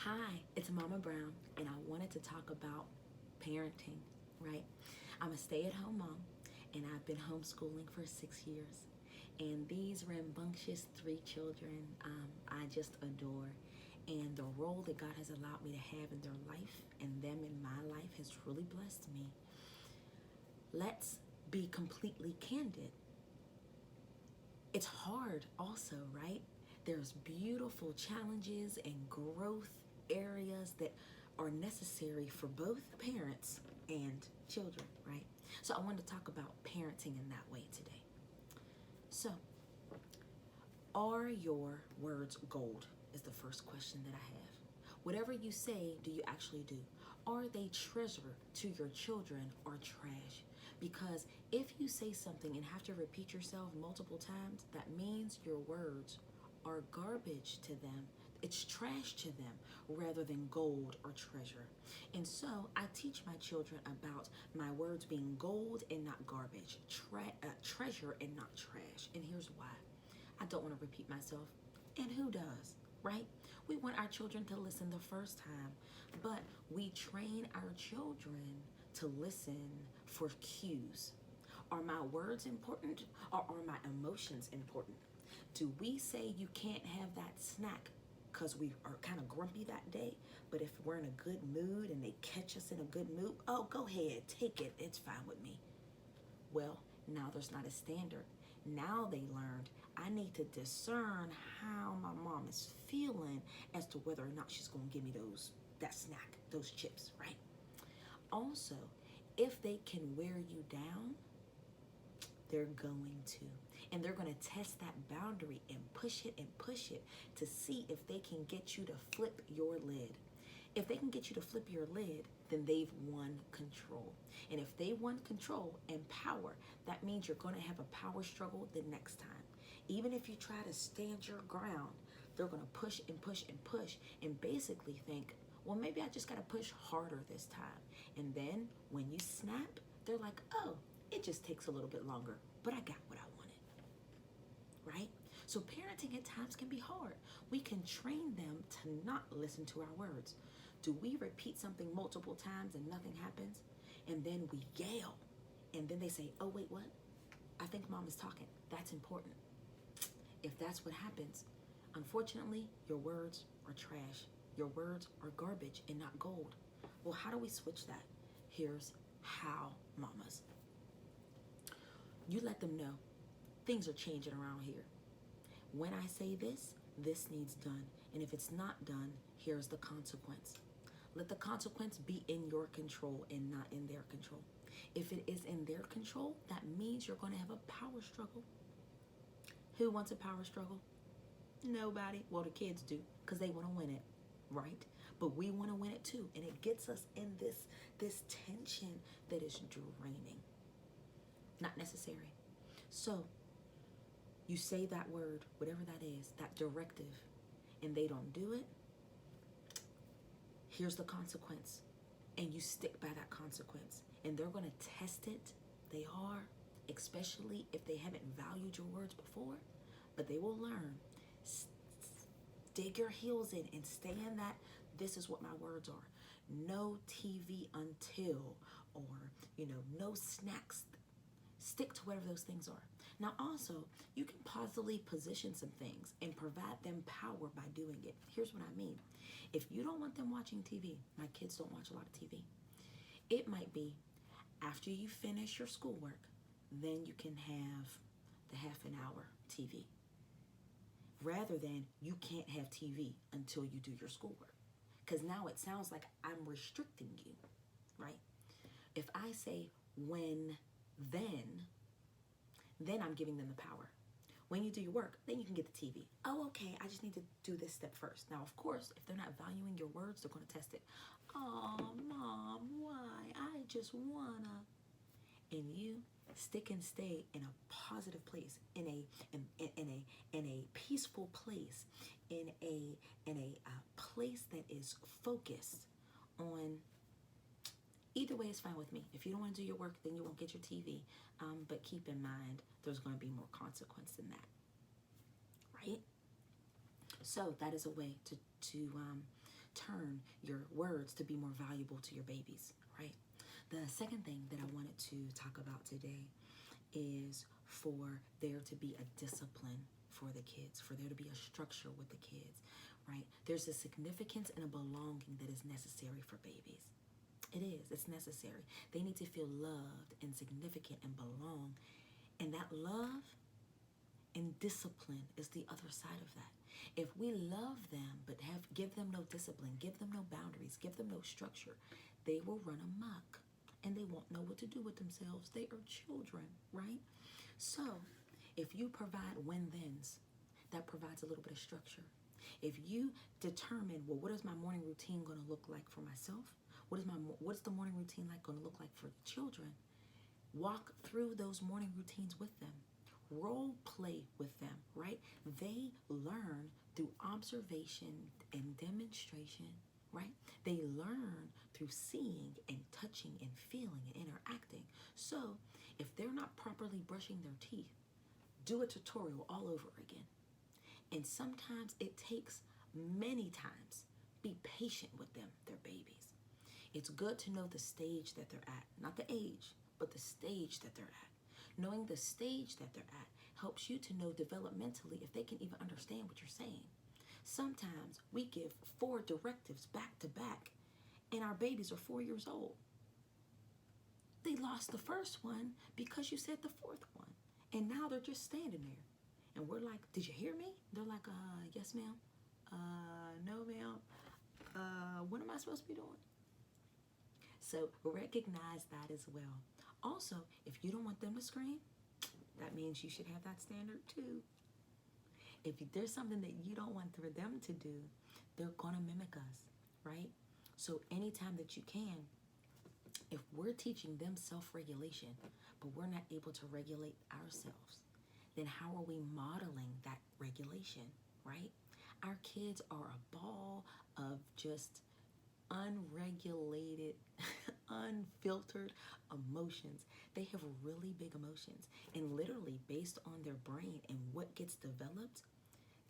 Hi, it's Mama Brown, and I wanted to talk about parenting, right? I'm a stay at home mom, and I've been homeschooling for 6 years. And these rambunctious three children, I just adore. And the role that God has allowed me to have in their life and them in my life has really blessed me. Let's be completely candid. It's hard, also, right? There's beautiful challenges and growth areas that are necessary for both parents and children, right? So I wanted to talk about parenting in that way today. So, are your words gold? Is the first question that I have. Whatever you say, do you actually do? Are they treasure to your children or trash? Because if you say something and have to repeat yourself multiple times, that means your words are garbage to them. It's trash to them rather than gold or treasure. And so I teach my children about my words being gold and not garbage, treasure and not trash. And here's why. I don't want to repeat myself. And who does, right? We want our children to listen the first time, but we train our children to listen for cues. Are my words important or are my emotions important? Do we say you can't have that snack because we are kind of grumpy that day, but if we're in a good mood and they catch us in a good mood, oh, go ahead, take it, it's fine with me. Well, now there's not a standard. Now they learned I need to discern how my mom is feeling as to whether or not she's going to give me that snack, those chips, right? Also, if they can wear you down, they're going to. And they're going to test that boundary and push it to see if they can get you to flip your lid. If they can get you to flip your lid, then they've won control. And if they won control and power, that means you're going to have a power struggle the next time. Even if you try to stand your ground, they're going to push and basically think, well, maybe I just got to push harder this time. And then when you snap, they're like, oh, it just takes a little bit longer, but I got what I wanted, right? So parenting at times can be hard. We can train them to not listen to our words. Do we repeat something multiple times and nothing happens? And then we yell. And then they say, oh, wait, what? I think mom is talking. That's important. If that's what happens, unfortunately, your words are trash. Your words are garbage and not gold. Well, how do we switch that? Here's how, mamas. You let them know things are changing around here. When I say this, this needs done. And if it's not done, here's the consequence. Let the consequence be in your control and not in their control. If it is in their control, that means you're going to have a power struggle. Who wants a power struggle? Nobody. Well, the kids do because they want to win it, right? But we want to win it too. And it gets us in this tension that is draining. Not necessary. So you say that word, whatever that is, that directive, and they don't do it, here's the consequence. And you stick by that consequence. And they're going to test it. They are, especially if they haven't valued your words before. But they will learn. Dig your heels in and stay in that. This is what my words are. No TV until, or, no snacks. Stick to whatever those things are. Now also, you can positively position some things and provide them power by doing it. Here's what I mean. If you don't want them watching TV, my kids don't watch a lot of TV. It might be after you finish your schoolwork, then you can have the half an hour TV. Rather than you can't have TV until you do your schoolwork. Because now it sounds like I'm restricting you, right? If I say when, then I'm giving them the power. When you do your work, then you can get the TV. Oh, okay, I just need to do this step first. Now, of course, if they're not valuing your words, they're going to test it. Oh, Mom, why? I just wanna. And you stick and stay in a positive place, in a peaceful place, in a place that is focused on. Either way is fine with me. If you don't want to do your work, then you won't get your TV. But keep in mind, there's going to be more consequence than that, right? So that is a way turn your words to be more valuable to your babies, right? The second thing that I wanted to talk about today is for there to be a discipline for the kids, for there to be a structure with the kids, right? There's a significance and a belonging that is necessary for babies. It is. It's necessary. They need to feel loved and significant and belong. And that love and discipline is the other side of that. If we love them but give them no discipline, give them no boundaries, give them no structure, they will run amok and they won't know what to do with themselves. They are children, right? So if you provide win-thens, that provides a little bit of structure. If you determine, well, what is my morning routine going to look like for myself? What's the morning routine going to look like for children? Walk through those morning routines with them. Role play with them, right? They learn through observation and demonstration, right? They learn through seeing and touching and feeling and interacting. So if they're not properly brushing their teeth, do a tutorial all over again. And sometimes it takes many times. Be patient with them, their babies. It's good to know the stage that they're at, not the age, but the stage that they're at. Knowing the stage that they're at helps you to know developmentally if they can even understand what you're saying. Sometimes we give 4 directives back to back, and our babies are 4 years old. They lost the first one because you said the 4th one, and now they're just standing there. And we're like, did you hear me? They're like, yes, ma'am. No, ma'am. What am I supposed to be doing? So recognize that as well. Also, if you don't want them to scream, that means you should have that standard too. If there's something that you don't want for them to do, they're going to mimic us, right? So anytime that you can, if we're teaching them self-regulation, but we're not able to regulate ourselves, then how are we modeling that regulation, right? Our kids are a ball of just unregulated, unfiltered emotions. They have really big emotions, and literally based on their brain and what gets developed,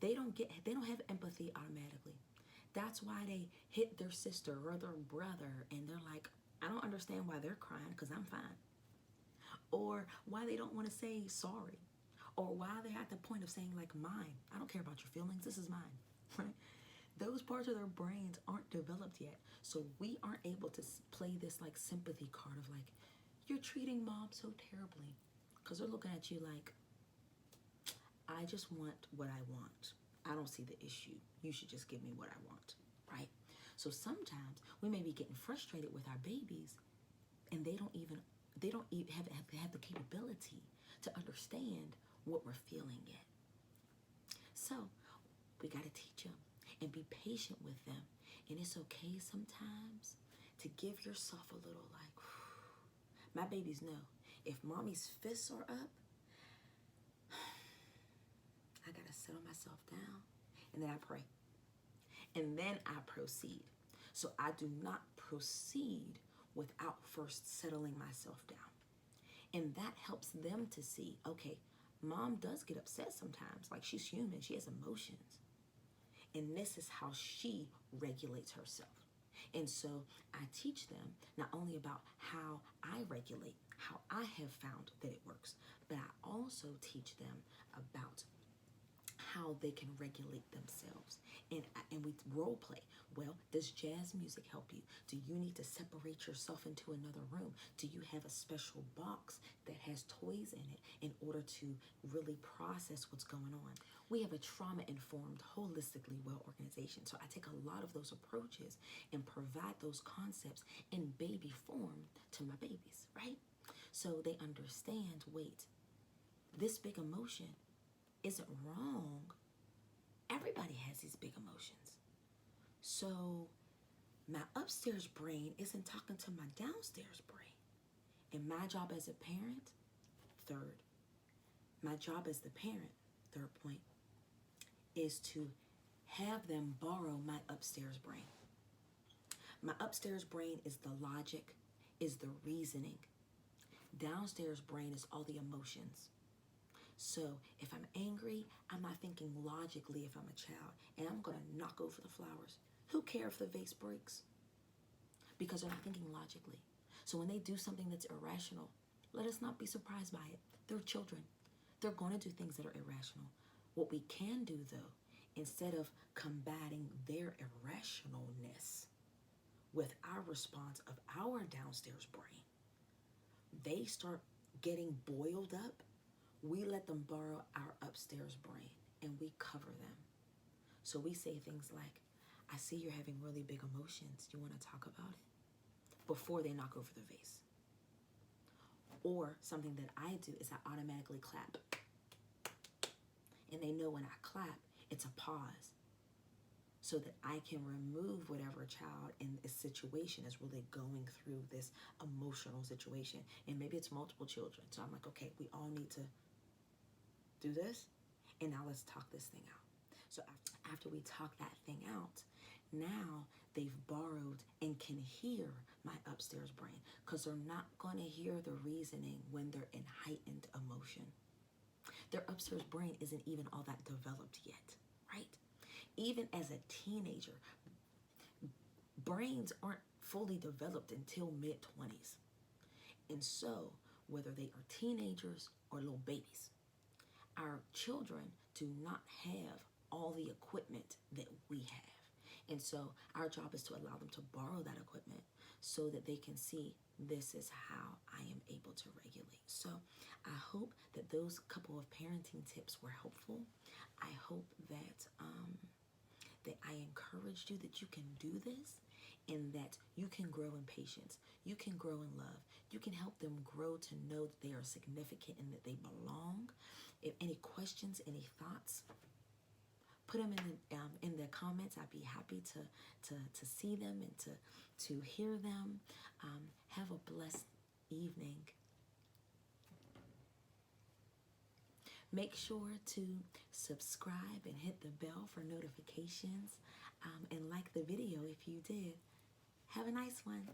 they don't have empathy automatically. That's why they hit their sister or their brother, and they're like, I don't understand why they're crying because I'm fine, or why they don't want to say sorry, or why they're at the point of saying like mine. I don't care about your feelings. This is mine, right? Those parts of their brains aren't developed yet. So we aren't able to play this like sympathy card of like, you're treating mom so terribly. Because they're looking at you like, I just want what I want. I don't see the issue. You should just give me what I want, right? So sometimes we may be getting frustrated with our babies and they don't even have the capability to understand what we're feeling yet. So we got to teach them and be patient with them. And it's okay sometimes to give yourself a little like, my babies know if mommy's fists are up, I got to settle myself down, and then I pray. And then I proceed. So I do not proceed without first settling myself down. And that helps them to see, okay, mom does get upset sometimes. Like, she's human. She has emotions. And this is how she regulates herself. And so I teach them not only about how I regulate, how I have found that it works, but I also teach them about how they can regulate themselves. And we role play. Well, does jazz music help you? Do you need to separate yourself into another room? Do you have a special box that has toys in it in order to really process what's going on? We have a trauma-informed, holistically well organization. So I take a lot of those approaches and provide those concepts in baby form to my babies, right? So they understand, wait, this big emotion isn't wrong. Everybody has these big emotions. So my upstairs brain isn't talking to my downstairs brain. And my job as a parent, third, my job as the parent, third point, is to have them borrow my upstairs brain. My upstairs brain is the logic, is the reasoning. Downstairs brain is all the emotions. So if I'm angry, I'm not thinking logically if I'm a child, and I'm going to knock over the flowers. Who cares if the vase breaks? Because they're not thinking logically. So when they do something that's irrational, let us not be surprised by it. They're children. They're going to do things that are irrational. What we can do, though, instead of combating their irrationalness with our response of our downstairs brain, they start getting boiled up, we let them borrow our upstairs brain and we cover them. So we say things like, I see you're having really big emotions. You want to talk about it? Before they knock over the vase. Or something that I do is I automatically clap. And they know when I clap, it's a pause. So that I can remove whatever child in this situation is really going through this emotional situation. And maybe it's multiple children. So I'm like, okay, we all need to do this. And now let's talk this thing out. So after we talk that thing out, now they've borrowed and can hear my upstairs brain, because they're not going to hear the reasoning when they're in heightened emotion. Their upstairs brain isn't even all that developed yet, right? Even as a teenager, brains aren't fully developed until mid-20s. And so, whether they are teenagers or little babies, our children do not have all the equipment that we have. And so our job is to allow them to borrow that equipment so that they can see, this is how I am able to regulate. So I hope that those couple of parenting tips were helpful. I hope that that I encouraged you that you can do this, and that you can grow in patience. You can grow in love. You can help them grow to know that they are significant and that they belong. If any questions, any thoughts, put them in the comments. I'd be happy to see them and to hear them. Have a blessed evening. Make sure to subscribe and hit the bell for notifications, and like the video if you did. Have a nice one.